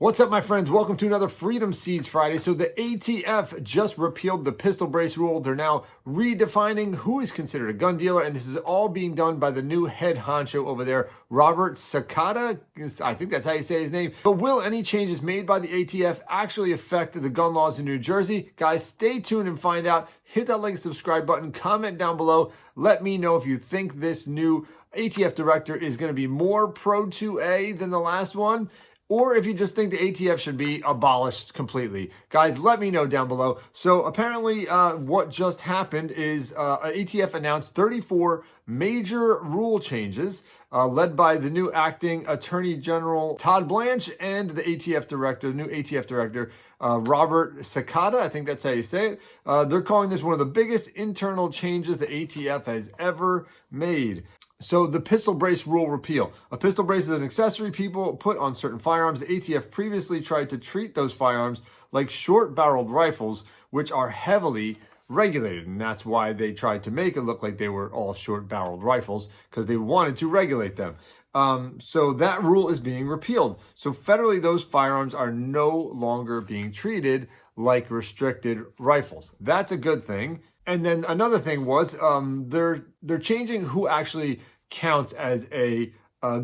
What's up, my friends? Welcome to another Freedom Seeds Friday. So the ATF just repealed the pistol brace rule. They're now redefining who is considered a gun dealer, and this is all being done by the new head honcho over there, Robert Sakata. I think that's how you say his name. But will any changes made by the ATF actually affect the gun laws in New Jersey? Guys, stay tuned and find out. Hit that like and subscribe button. Comment down below. Let me know if you think this new ATF director is going to be more pro 2A than the last one, or if you just think the ATF should be abolished completely. Guys, let me know down below. So apparently what just happened is ATF announced 34 major rule changes led by the new acting Attorney General Todd Blanche and the ATF director, the new ATF director, Robert Sakata. I think that's how you say it. They're calling this one of the biggest internal changes the ATF has ever made. So the pistol brace rule repeal. A pistol brace is an accessory people put on certain firearms. The ATF previously tried to treat those firearms like short-barreled rifles, which are heavily regulated. And that's why they tried to make it look like they were all short-barreled rifles, because they wanted to regulate them. So that rule is being repealed. So federally, those firearms are no longer being treated like restricted rifles. That's a good thing. And then another thing was they're changing who actually counts as a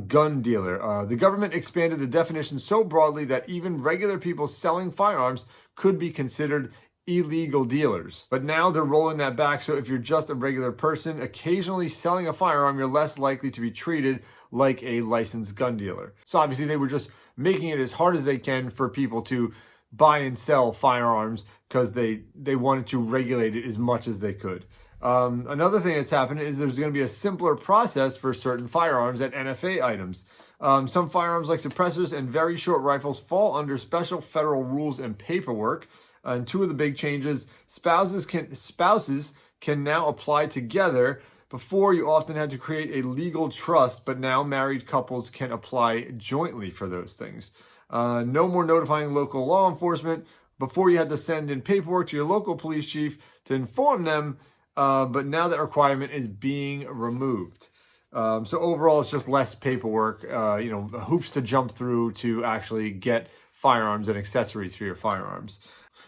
gun dealer. The government expanded the definition so broadly that even regular people selling firearms could be considered illegal dealers. But now they're rolling that back. So if you're just a regular person occasionally selling a firearm, you're less likely to be treated like a licensed gun dealer. So obviously they were just making it as hard as they can for people to buy and sell firearms because they wanted to regulate it as much as they could. Another thing that's happened is there's going to be a simpler process for certain firearms and NFA items. Some firearms like suppressors and very short rifles fall under special federal rules and paperwork. And two of the big changes, spouses can now apply together. Before, you often had to create a legal trust, but now married couples can apply jointly for those things. No more notifying local law enforcement. Before, you had to send in paperwork to your local police chief to inform them, but now that requirement is being removed. So overall, it's just less paperwork, hoops to jump through to actually get firearms and accessories for your firearms.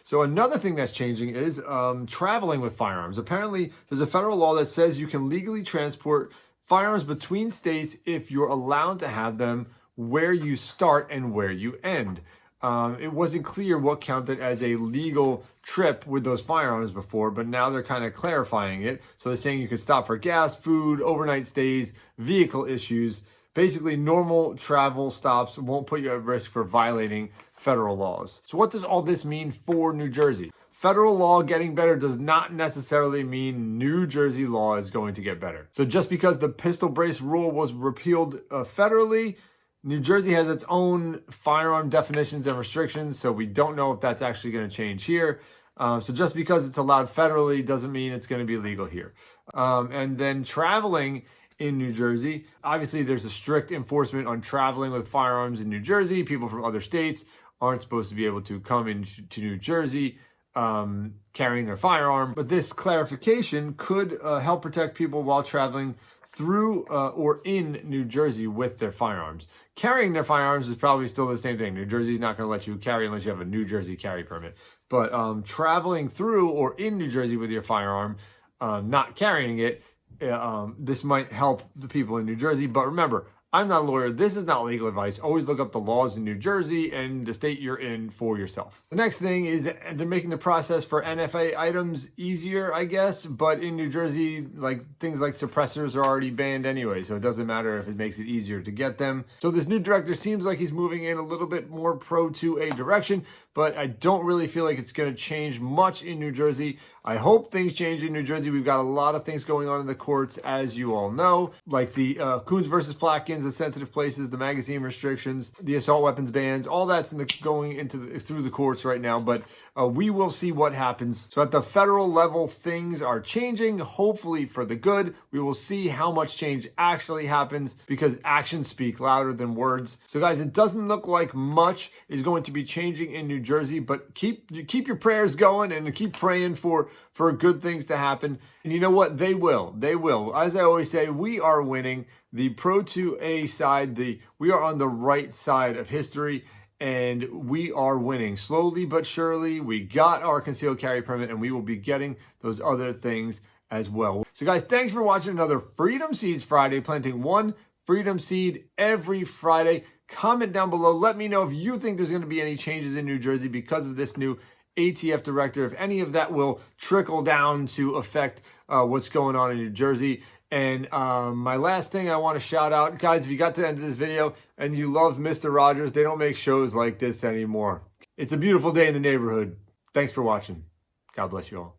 So another thing that's changing is traveling with firearms. Apparently, there's a federal law that says you can legally transport firearms between states if you're allowed to have them where you start and where you end. It wasn't clear what counted as a legal trip with those firearms before, but now they're kind of clarifying it. So they're saying you can stop for gas, food, overnight stays, vehicle issues. Basically, normal travel stops won't put you at risk for violating federal laws. So what does all this mean for New Jersey? Federal law getting better does not necessarily mean New Jersey law is going to get better. So just because the pistol brace rule was repealed federally, New Jersey has its own firearm definitions and restrictions, so we don't know if that's actually going to change here. So just because it's allowed federally doesn't mean it's going to be legal here. And then traveling in New Jersey, obviously there's a strict enforcement on traveling with firearms in New Jersey. People from other states aren't supposed to be able to come into New Jersey carrying their firearm. But this clarification could help protect people while traveling through or in New Jersey with their firearms. Carrying their firearms is probably still the same thing. New Jersey's not going to let you carry unless you have a New Jersey carry permit. But traveling through or in New Jersey with your firearm, not carrying it, this might help the people in New Jersey. But remember, I'm not a lawyer. This is not legal advice. Always look up the laws in New Jersey and the state you're in for yourself. The next thing is that they're making the process for NFA items easier, I guess. But in New Jersey, things like suppressors are already banned anyway, so it doesn't matter if it makes it easier to get them. So this new director seems like he's moving in a little bit more pro 2A direction, but I don't really feel like it's going to change much in New Jersey. I hope things change in New Jersey. We've got a lot of things going on in the courts, as you all know, like the Coons versus Platkins, the sensitive places, the magazine restrictions, the assault weapons bans. All that's through the courts right now, but we will see what happens. So at the federal level, things are changing, hopefully for the good. We will see how much change actually happens because actions speak louder than words. So guys, it doesn't look like much is going to be changing in New Jersey, but keep your prayers going and keep praying for good things to happen. And you know what? They will. As I always say, we are winning. The Pro 2A side, we are on the right side of history. and we are winning slowly but surely. We got our concealed carry permit, and we will be getting those other things as well. So guys, thanks for watching another Freedom Seeds Friday, planting one freedom seed every Friday. Comment down below. Let me know if you think there's going to be any changes in New Jersey because of this new ATF directive, if any of that will trickle down to affect what's going on in New Jersey. And my last thing I want to shout out, guys, if you got to the end of this video and you loved Mr. Rogers, they don't make shows like this anymore. It's a beautiful day in the neighborhood. Thanks for watching. God bless you all.